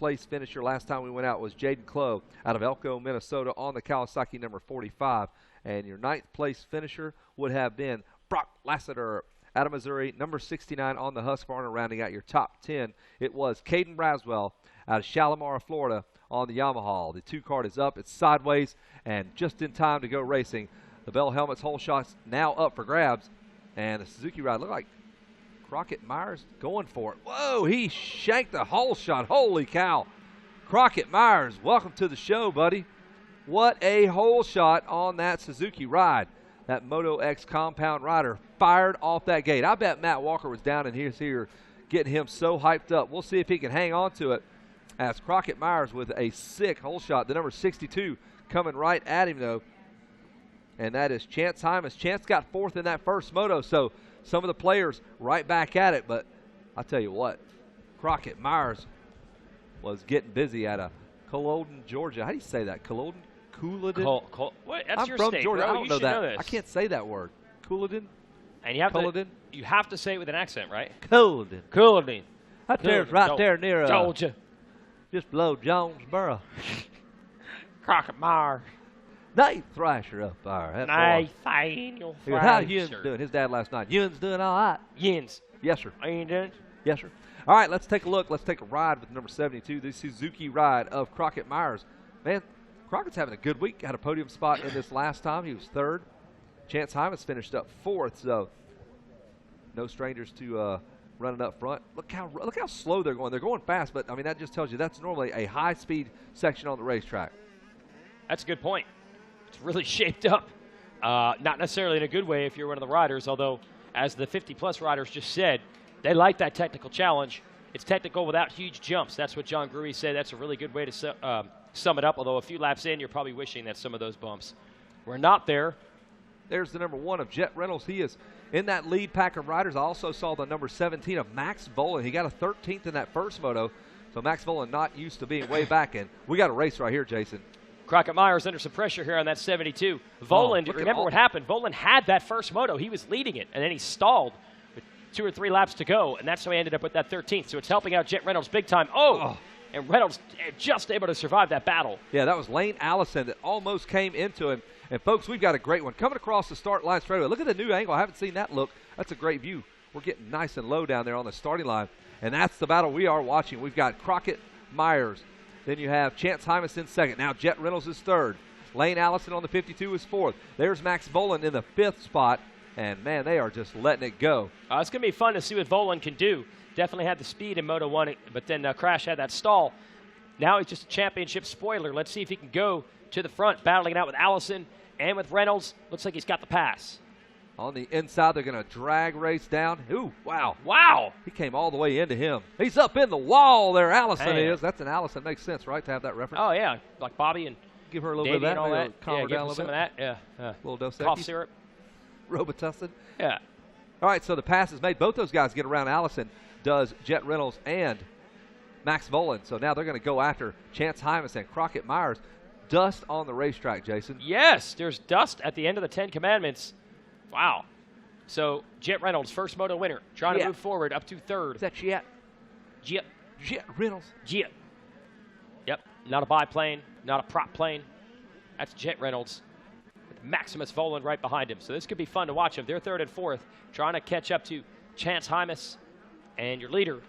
place finisher last time we went out was Jaden Clough out of Elko, Minnesota on the Kawasaki number 45. And your 9th place finisher would have been Brock Lassiter out of Missouri, number 69 on the Husqvarna. Rounding out your top 10, it was Caden Braswell out of Shalimar, Florida on the Yamaha. The 2 card is up, it's sideways, and just in time to go racing. The Bell Helmets hole shot's now up for grabs, and the Suzuki ride looked like Crockett Myers going for it. Whoa, he shanked the hole shot. Holy cow. Crockett Myers, welcome to the show, buddy. What a hole shot on that Suzuki ride. That Moto X compound rider fired off that gate. I bet Matt Walker was down in here getting him so hyped up. We'll see if he can hang on to it as Crockett Myers with a sick hole shot. The number 62 coming right at him, though. And that is Chance Hymas. Chance got 4th in that first moto, so some of the players right back at it. But I'll tell you what, Crockett Myers was getting busy at a Culloden, Georgia. How do you say that? Culloden? Culloden? What? That's I'm your from state, Georgia. bro. I don't know that. Know I can't say that word. Culloden? And you have Culloden? you have to say it with an accent, right? Culloden. Culloden. That there's right there near Georgia. Just below Jonesboro. Crockett Myers. Nate Thrasher up there. Nathaniel Thrasher. How Ewan's doing? His dad last night. Ewan's doing all right. Yins. Yes, sir. Are you doing? Yes, sir. All right, let's take a look. Let's take a ride with number 72, the Suzuki ride of Crockett Myers. Man, Crockett's having a good week. Had a podium spot in this last time. He was 3rd. Chance Hymas finished up 4th, so no strangers to running up front. Look how slow they're going. They're going fast, but, I mean, that just tells you that's normally a high-speed section on the racetrack. That's a good point. It's really shaped up. Not necessarily in a good way if you're one of the riders, although, as the 50-plus riders just said, they like that technical challenge. It's technical without huge jumps. That's what John Gruey said. That's a really good way to sum it up, although a few laps in, you're probably wishing that some of those bumps were not there. There's the number 1 of Jet Reynolds. He is in that lead pack of riders. I also saw the number 17 of Max Volan. He got a 13th in that first moto, so Max Volan not used to being way back in. We got a race right here, Jason. Crockett Myers under some pressure here on that 72. Volan, remember what happened? Volan had that first moto. He was leading it, and then he stalled with 2 or 3 laps to go, and that's how he ended up with that 13th. So it's helping out Jet Reynolds big time. And Reynolds just able to survive that battle. Yeah, that was Lane Allison that almost came into him. And, folks, we've got a great one. Coming across the start line straightaway. Look at the new angle. I haven't seen that look. That's a great view. We're getting nice and low down there on the starting line. And that's the battle we are watching. We've got Crockett Myers. Then you have Chance Hymas in 2nd. Now Jet Reynolds is 3rd. Lane Allison on the 52 is 4th. There's Max Volan in the 5th spot. And, man, they are just letting it go. It's going to be fun to see what Volan can do. Definitely had the speed in Moto 1, but then Crash had that stall. Now he's just a championship spoiler. Let's see if he can go to the front, battling it out with Allison and with Reynolds. Looks like he's got the pass. On the inside, they're going to drag race down. Ooh, wow. Wow. He came all the way into him. He's up in the wall there, Allison is. That's an Allison. Makes sense, right, to have that reference? Oh, yeah, like Bobby and give her a little Davey bit of that. And all that. Calm her down a little some bit. Of that. Yeah. A little Dos Equis. Cough syrup. Robitussin. Yeah. All right, so the pass is made. Both those guys get around Allison, does Jet Reynolds and Max Volan. So now they're going to go after Chance Hymas and Crockett Myers. Dust on the racetrack, Jason. Yes, there's dust at the end of the 10 Commandments. Wow. So Jet Reynolds, first moto winner, trying to move forward up to 3rd. Is that Jet? Jet. Jet Reynolds. Jet. Yep, not a biplane, not a prop plane. That's Jet Reynolds with Maximus Volan right behind him. So this could be fun to watch him. They're 3rd and 4th, trying to catch up to Chance Hymas and your leader.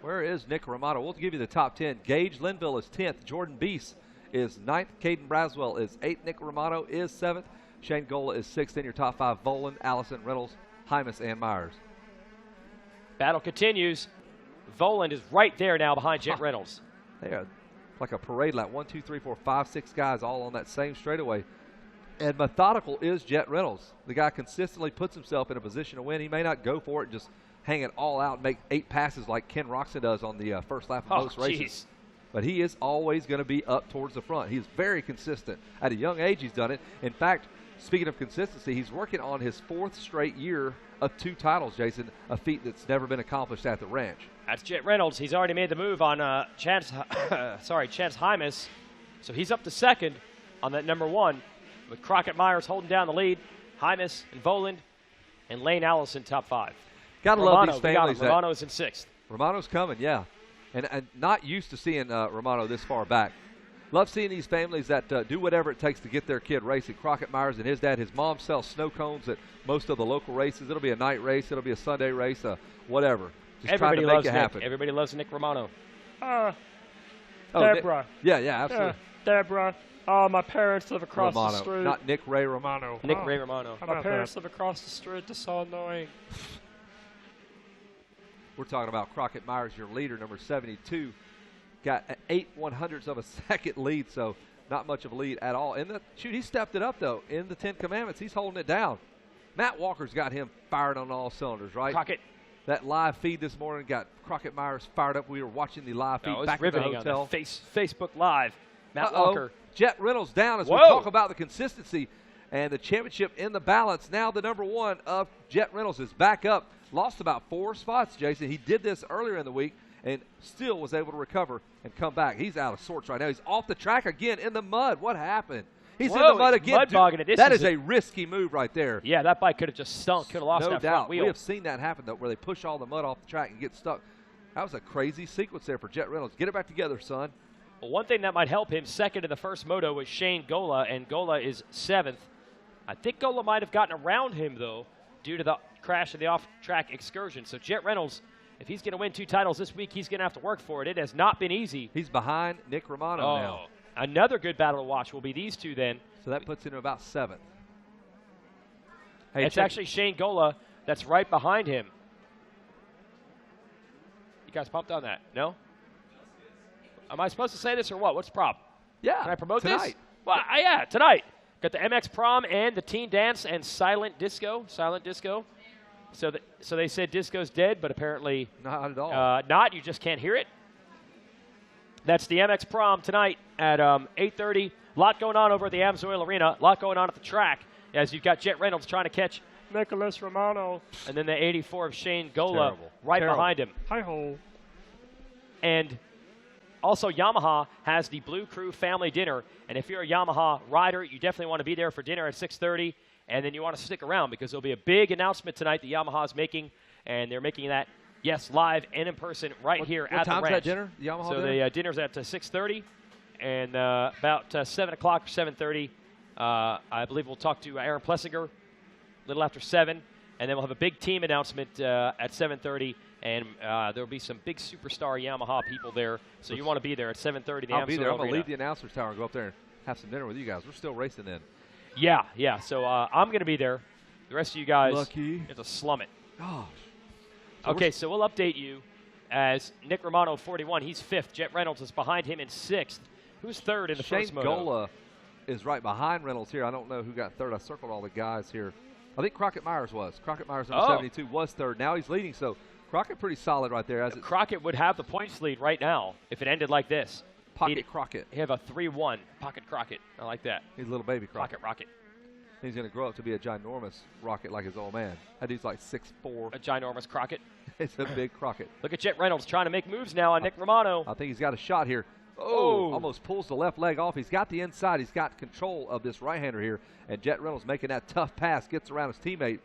Where is Nick Romano? We'll give you the top 10. Gage Linville is 10th. Jordan Beese is 9th. Caden Braswell is 8th. Nick Romano is 7th. Shane Gola is 6th in your top 5. Volan, Allison, Reynolds, Hymas, and Myers. Battle continues. Volan is right there now behind Jet Reynolds. They are like a parade lap. 1, 2, 3, 4, 5, 6 guys all on that same straightaway. And methodical is Jet Reynolds. The guy consistently puts himself in a position to win. He may not go for it and just hang it all out and make 8 passes like Ken Roxon does on the first lap of most races. But he is always going to be up towards the front. He's very consistent. At a young age, he's done it. In fact, speaking of consistency, he's working on his 4th straight year of 2 titles, Jason, a feat that's never been accomplished at the ranch. That's Jet Reynolds. He's already made the move on Chance Hymas. So he's up to 2nd on that number 1 with Crockett Myers holding down the lead. Hymas and Volan and Lane Allison top 5. Gotta love these families. Romano's in 6th. Romano's coming, yeah. And not used to seeing Romano this far back. Love seeing these families that do whatever it takes to get their kid racing. Crockett Myers and his dad, his mom sells snow cones at most of the local races. It'll be a night race. It'll be a Sunday race, whatever. Just Everybody trying to loves make it happen. Nick. Everybody loves Nick Romano. Deborah. Yeah, absolutely. Deborah. My parents live across Romano, the street. not Nick Ray Romano. Nick Ray Romano. My parents live across the street. That's so annoying. We're talking about Crockett Myers, your leader, number 72. Got 8/100ths of a second lead, so not much of a lead at all. He stepped it up, though. In the 10 Commandments, he's holding it down. Matt Walker's got him fired on all cylinders, right? Crockett. That live feed this morning got Crockett Myers fired up. We were watching the live feed back at the hotel. On the Facebook Live. Matt Walker. Jet Reynolds down as we Whoa. talk about the consistency and the championship in the balance. Now the number one of Jet Reynolds is back up. Lost about 4 spots, Jason. He did this earlier in the week and still was able to recover and come back. He's out of sorts right now. He's off the track again in the mud. What happened? He's in the mud again. Mud bogging it. That is a risky move right there. Yeah, that bike could have just stunk. Could have lost No that doubt. front wheel. We have seen that happen, though, where they push all the mud off the track and get stuck. That was a crazy sequence there for Jet Reynolds. Get it back together, son. Well, one thing that might help him, second in the first moto, was Shane Gola, and Gola is 7th. I think Gola might have gotten around him, though, due to the crash of the off-track excursion. So Jet Reynolds, if he's going to win 2 titles this week, he's going to have to work for it. It has not been easy. He's behind Nick Romano now. Another good battle to watch will be these two then. So that puts him about 7th. Hey, it's actually Shane Gola that's right behind him. You guys pumped on that? No? Am I supposed to say this or what? What's the problem? Yeah. Can I promote tonight. this? Well, yeah, tonight. Got the MX Prom and the Teen Dance and Silent Disco. So they said disco's dead, but apparently not at all. Not. You just can't hear it. That's the MX Prom tonight at 8:30. A lot going on over at the Amsoil Arena. A lot going on at the track as you've got Jet Reynolds trying to catch Nicholas Romano. And then the 84 of Shane Gola right behind him. Hi-ho. And also, Yamaha has the Blue Crew family dinner. And if you're a Yamaha rider, you definitely want to be there for dinner at 6:30. And then you want to stick around because there'll be a big announcement tonight that Yamaha is making. And they're making that, yes, live and in person right here at the ranch. What time's that dinner? Yamaha so dinner? the dinner's at 6:30. And about 7 o'clock or 7:30, I believe we'll talk to Aaron Plessinger a little after 7. And then we'll have a big team announcement at 7:30. And there will be some big superstar Yamaha people there. So you want to be there at 7:30. I'll be there. I'm going to leave the announcer's tower and go up there and have some dinner with you guys. We're still racing then. Yeah. So I'm going to be there. The rest of you guys, lucky. It's a slum it. Gosh. Okay, so we'll update you as Nick Romano, 41. He's 5th. Jet Reynolds is behind him in 6th. Who's 3rd in the first moto? Shane Gola is right behind Reynolds here. I don't know who got 3rd. I circled all the guys here. I think Crockett Myers was. Crockett Myers, number 72, was 3rd. Now he's leading, so Crockett pretty solid right there. Crockett would have the points lead right now if it ended like this. Pocket Crockett. He'd have a 3-1. Pocket Crockett. I like that. He's a little baby Crockett. Rocket. He's going to grow up to be a ginormous Rocket like his old man. That dude's like 6'4". A ginormous Crockett. It's a big Crockett. Look at Jet Reynolds trying to make moves now on Nick Romano. I think he's got a shot here. Oh, almost pulls the left leg off. He's got the inside. He's got control of this right-hander here. And Jet Reynolds making that tough pass, gets around his teammate.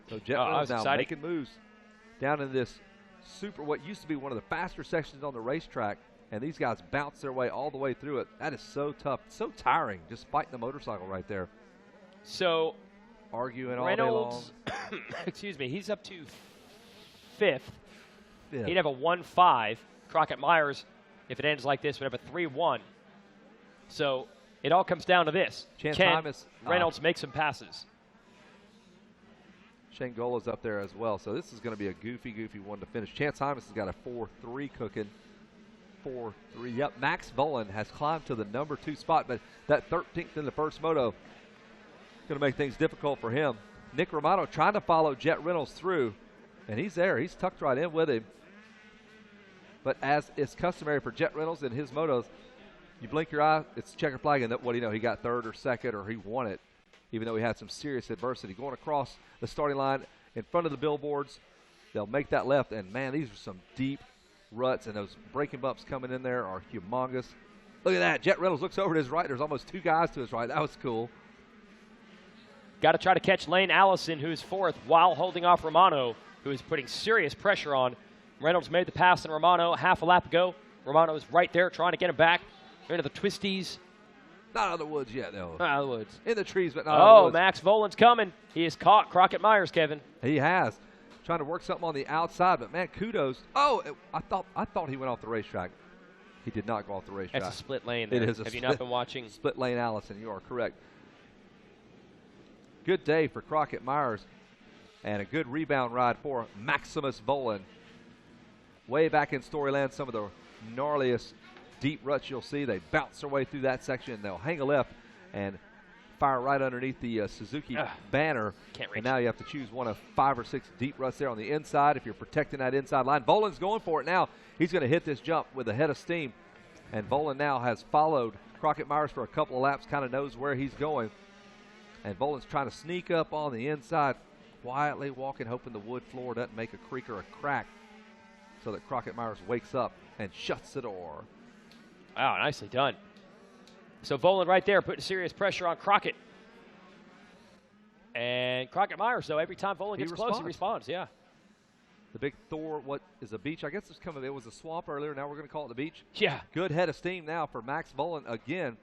So Jet Reynolds now making moves down in this what used to be one of the faster sections on the racetrack. And these guys bounce their way all the way through it. That is so tough, so tiring, just fighting the motorcycle right there. So arguing all Reynolds, day long. excuse me, he's up to 5th. He'd have a 1-5. Crockett Myers, if it ends like this, would have a 3-1. So it all comes down to this. Can Reynolds make some passes? Shane Gola's up there as well. So this is going to be a goofy one to finish. Chance Hymas has got a 4-3 cooking. 4-3. Yep, Max Volan has climbed to the number 2 spot, but that 13th in the first moto is going to make things difficult for him. Nick Romano trying to follow Jet Reynolds through, and he's there. He's tucked right in with him. But as is customary for Jet Reynolds in his motos, you blink your eye, it's checker flag, and what do you know? He got 3rd or 2nd, or he won it, even though he had some serious adversity. Going across the starting line in front of the billboards, they'll make that left, and, man, these are some deep ruts, and those braking bumps coming in there are humongous. Look at that. Jet Reynolds looks over to his right. There's almost 2 guys to his right. That was cool. Got to try to catch Lane Allison, who's 4th, while holding off Romano, who is putting serious pressure on Reynolds made the pass on Romano half a lap ago. Romano is right there trying to get him back. They're into the twisties. Not out of the woods yet, though. Not out of the woods. In the trees, but not out of the woods. Max Volan's coming. He has caught Crockett Myers, Kevin. He has. Trying to work something on the outside, but, man, kudos. I thought he went off the racetrack. He did not go off the racetrack. That's a split lane there. It is a Have you not been watching? Split lane, Allison. You are correct. Good day for Crockett Myers, and a good rebound ride for Maximus Volan. Way back in Storyland, some of the gnarliest deep ruts you'll see. They bounce their way through that section. They'll hang a left and fire right underneath the Suzuki banner. Can't reach. And now you have to choose one of 5 or 6 deep ruts there on the inside if you're protecting that inside line. Volan's going for it now. He's going to hit this jump with a head of steam. And Volan now has followed Crockett Myers for a couple of laps, kind of knows where he's going. And Volan's trying to sneak up on the inside, quietly walking, hoping the wood floor doesn't make a creak or a crack so that Crockett Myers wakes up and shuts the door. Wow, nicely done. So Volan right there putting serious pressure on Crockett. And Crockett Myers, though, every time Volan gets close, he responds, yeah. The big Thor, what is a beach? I guess it was a swamp earlier. Now we're going to call it the beach. Yeah. Good head of steam now for Max Volan again.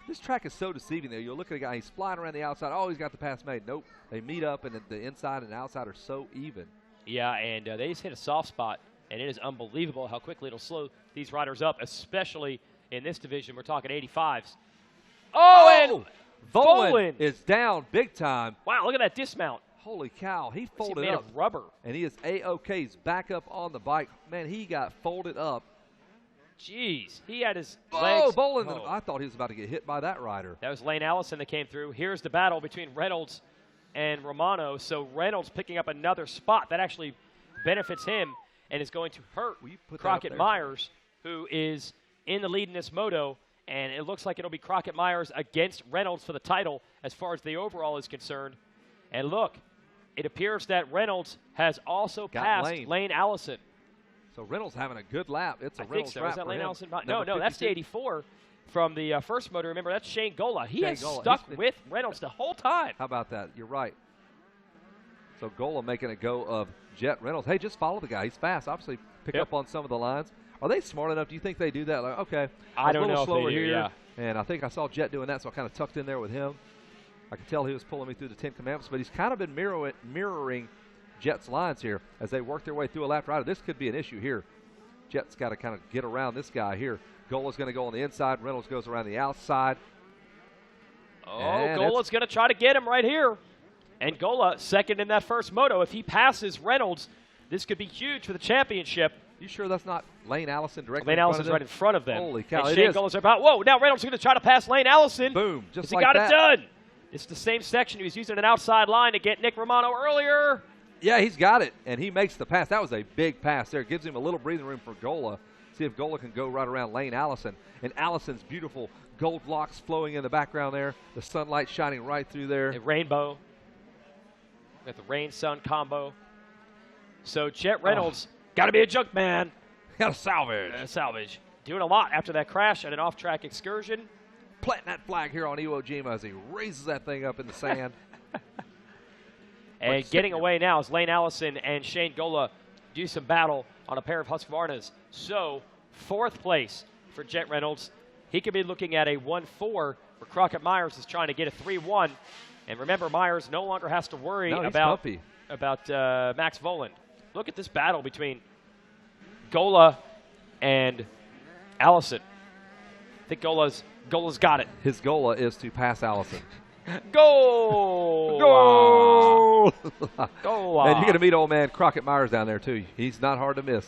This track is so deceiving there. You'll look at a guy, he's flying around the outside. Oh, he's got the pass made. Nope. They meet up, and the inside and outside are so even. Yeah, and they just hit a soft spot, and it is unbelievable how quickly it'll slow these riders up, especially in this division. We're talking 85s. And Volan is down big time. Wow, look at that dismount. Holy cow, he folded made up. of rubber. And he is A-OK. He's back up on the bike. Man, he got folded up. Jeez, he had his legs. Volan, I thought he was about to get hit by that rider. That was Lane Allison that came through. Here's the battle between Reynolds and Romano. So Reynolds picking up another spot. That actually benefits him and is going to hurt Crockett Myers, who is in the lead in this moto. And it looks like it'll be Crockett Myers against Reynolds for the title as far as the overall is concerned. And look, it appears that Reynolds has also passed Lane Allison. So Reynolds having a good lap. It's a Reynolds lap. Is that Lane Allison? No, that's the 84 from the first motor. Remember, that's Shane Gola. He has stuck with Reynolds the whole time. How about that? You're right. So Gola making a go of Jet Reynolds. Hey, just follow the guy. He's fast. Obviously, pick up on some of the lines. Are they smart enough? Do you think they do that? Like, okay, I don't know if slower they do, here, yeah. And I think I saw Jet doing that, so I kind of tucked in there with him. I could tell he was pulling me through the 10 Commandments, but he's kind of been mirroring Jet's lines here as they work their way through a lap rider. This could be an issue here. Jet's got to kind of get around this guy here. Gola's going to go on the inside. Reynolds goes around the outside. Gola's going to try to get him right here. And Gola, second in that first moto. If he passes Reynolds, this could be huge for the championship. You sure that's not Lane Allison directly Lane Allison's right in front of them. Holy cow, and Shane Gola's about, whoa, now Reynolds is going to try to pass Lane Allison. Boom, just like that. He got it done. It's the same section. He was using an outside line to get Nick Romano earlier. Yeah, he's got it, and he makes the pass. That was a big pass there. Gives him a little breathing room for Gola. See if Gola can go right around Lane Allison. And Allison's beautiful gold locks flowing in the background there. The sunlight shining right through there. A rainbow. Got the rain-sun combo. So Jet Reynolds, got to be a junk man. Got to salvage. Salvage. Doing a lot after that crash at an off-track excursion. Planting that flag here on Iwo Jima as he raises that thing up in the sand. And getting away now is Lane Allison and Shane Gola do some battle on a pair of Husqvarnas. So, fourth place for Jet Reynolds. He could be looking at a 1-4 where Crockett Myers is trying to get a 3-1. And remember, Myers no longer has to worry about Max Volan. Look at this battle between Gola and Allison. I think Gola's got it. His Gola is to pass Allison. Goal! Goal! Goal! And you're going to meet old man Crockett Myers down there, too. He's not hard to miss.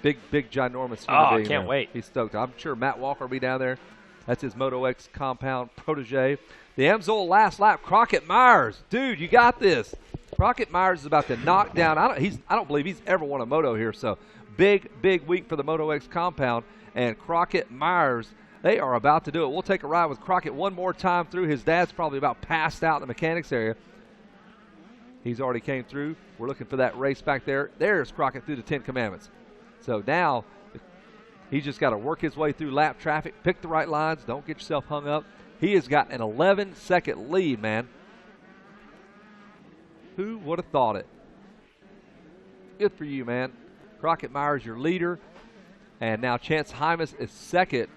Big, ginormous human being. Can't wait. He's stoked. I'm sure Matt Walker will be down there. That's his Moto X compound protege. The Amsoil last lap. Crockett Myers. Dude, you got this. Crockett Myers is about to knock down. I don't believe he's ever won a moto here. So big week for the Moto X compound. And Crockett Myers, they are about to do it. We'll take a ride with Crockett one more time through. His dad's probably about passed out in the mechanics area. He's already came through. We're looking for that race back there. There's Crockett through the 10 Commandments. So now he's just got to work his way through lap traffic, pick the right lines, don't get yourself hung up. He has got an 11-second lead, man. Who would have thought it? Good for you, man. Crockett Myers, your leader. And now Chance Hymas is second.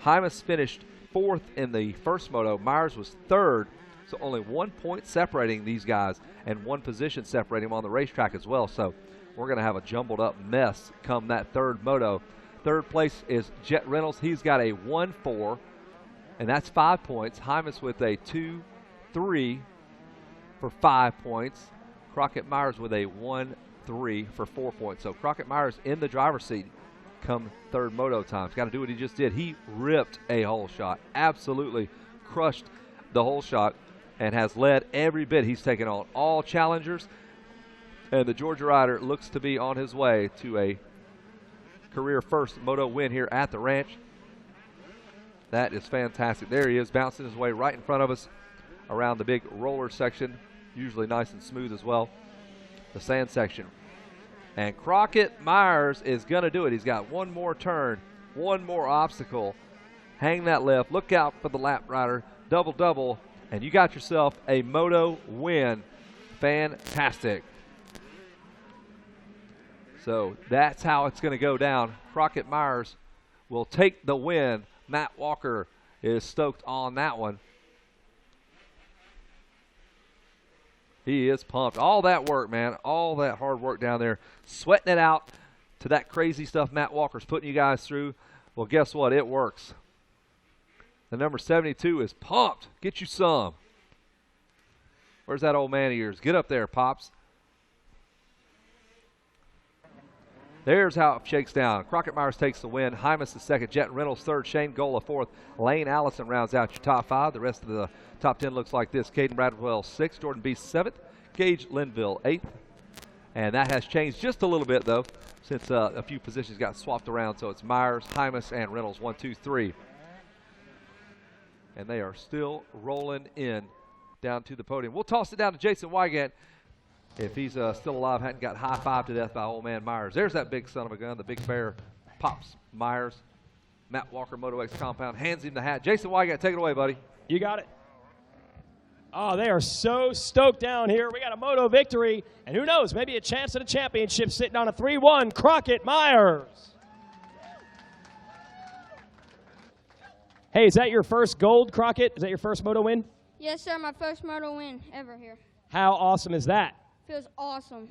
Hymas finished fourth in the first moto. Myers was third. So only 1 point separating these guys and 1 position separating them on the racetrack as well. So we're going to have a jumbled up mess come that third moto. Third place is Jet Reynolds. He's got a 1-4, and that's 5 points. Hymas with a 2-3 for 5 points. Crockett Myers with a 1-3 for 4 points. So Crockett Myers in the driver's seat come third moto time. He's got to do what he just did. He ripped a hole shot, absolutely crushed the hole shot, and has led every bit. He's taken on all challengers, and the Georgia rider looks to be on his way to a career first moto win here at the ranch. That is fantastic. There he is, bouncing his way right in front of us around the big roller section, usually nice and smooth as well, the sand section. And Crockett Myers is going to do it. He's got one more turn, one more obstacle. Hang that left. Look out for the lap rider. Double, and you got yourself a moto win. Fantastic. So that's how it's going to go down. Crockett Myers will take the win. Matt Walker is stoked on that one. He is pumped. All that work, man, all that hard work down there, sweating it out to that crazy stuff Matt Walker's putting you guys through. Well, guess what? It works. The number 72 is pumped. Get you some. Where's that old man of yours? Get up there, Pops. There's how it shakes down. Crockett Myers takes the win. Hymas the second. Jet Reynolds third. Shane Gola fourth. Lane Allison rounds out your top 5. The rest of the top 10 looks like this. Caden Bradwell 6th. Jordan B 7th. Gage Linville 8th. And that has changed just a little bit, though, since a few positions got swapped around. So it's Myers, Hymas, and Reynolds 1, 2, 3. And they are still rolling in down to the podium. We'll toss it down to Jason Wygant. If he's still alive, hadn't got high-fived to death by old man Myers. There's that big son of a gun, the big bear. Pops Myers. Matt Walker, Moto X compound, hands him the hat. Jason Wygant, take it away, buddy. You got it. Oh, they are so stoked down here. We got a moto victory, and who knows, maybe a chance at a championship sitting on a 3-1. Crockett Myers. Hey, is that your first gold, Crockett? Is that your first moto win? Yes, sir. My first moto win ever here. How awesome is that? Feels awesome.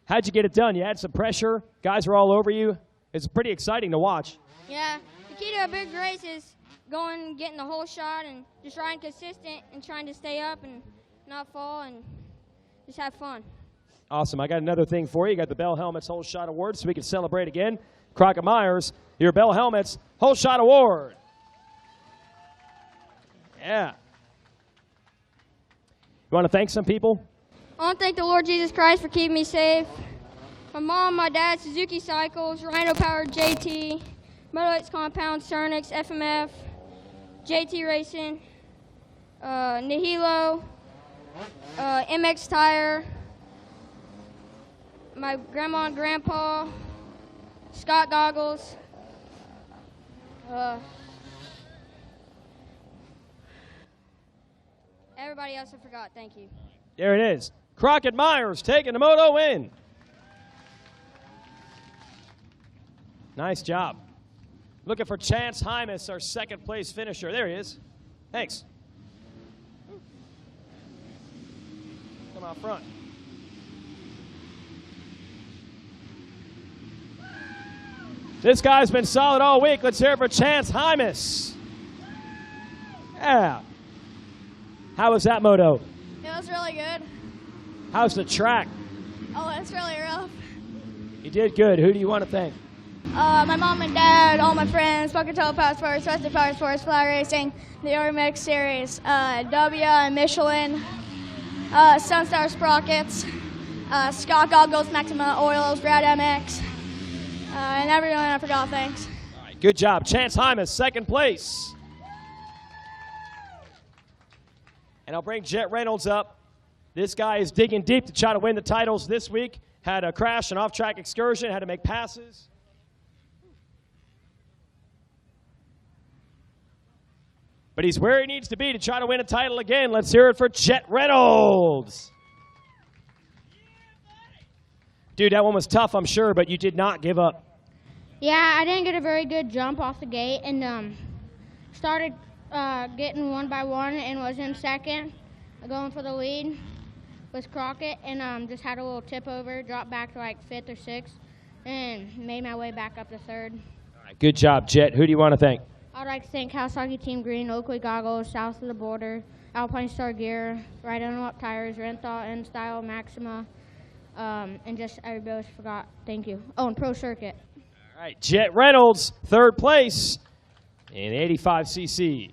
How'd you get it done? You had some pressure. Guys were all over you. It's pretty exciting to watch. Yeah. The key to a big race is going, getting the whole shot, and just riding consistent and trying to stay up and not fall and just have fun. Awesome. I got another thing for you. You got the Bell Helmets Whole Shot Award, so we can celebrate again. Crockett Myers, your Bell Helmets Whole Shot Award. Yeah. You want to thank some people? I want to thank the Lord Jesus Christ for keeping me safe. My mom, my dad, Suzuki Cycles, Rhino Powered JT, Moto X Compound, Cernix, FMF, JT Racing, Nihilo, MX Tire, my grandma and grandpa, Scott Goggles, everybody else I forgot. Thank you. There it is. Crockett Myers taking the moto win. Nice job. Looking for Chance Hymas, our second place finisher. There he is. Thanks. Come out front. This guy's been solid all week. Let's hear it for Chance Hymas. Yeah. How was that moto? It was really good. How's the track? Oh, it's really rough. You did good. Who do you want to thank? My mom and dad, all my friends, Bunker Toe Power Sports, Western Power Sports, Fly Racing, the Ormix Series, W and Michelin, Sunstar Sprockets, Scott Goggles, Maxima Oils, Brad MX, and everyone I forgot, thanks. All right, good job. Chance Hymas, second place. And I'll bring Jet Reynolds up. This guy is digging deep to try to win the titles this week. Had a crash, an off-track excursion, had to make passes. But he's where he needs to be to try to win a title again. Let's hear it for Jet Reynolds. Dude, that one was tough, I'm sure, but you did not give up. Yeah, I didn't get a very good jump off the gate and started getting one by one and was in second, going for the lead with Crockett, and just had a little tip over, dropped back to like 5th or 6th, and made my way back up to 3rd. All right, good job, Jet. Who do you want to thank? I'd like to thank Kawasaki Team Green, Oakley Goggles, South of the Border, Alpine Star Gear, Right On Up Tires, Renthal, N-Style, Maxima, and just everybody else forgot. Thank you. Oh, and Pro Circuit. All right, Jet Reynolds, 3rd place in 85cc.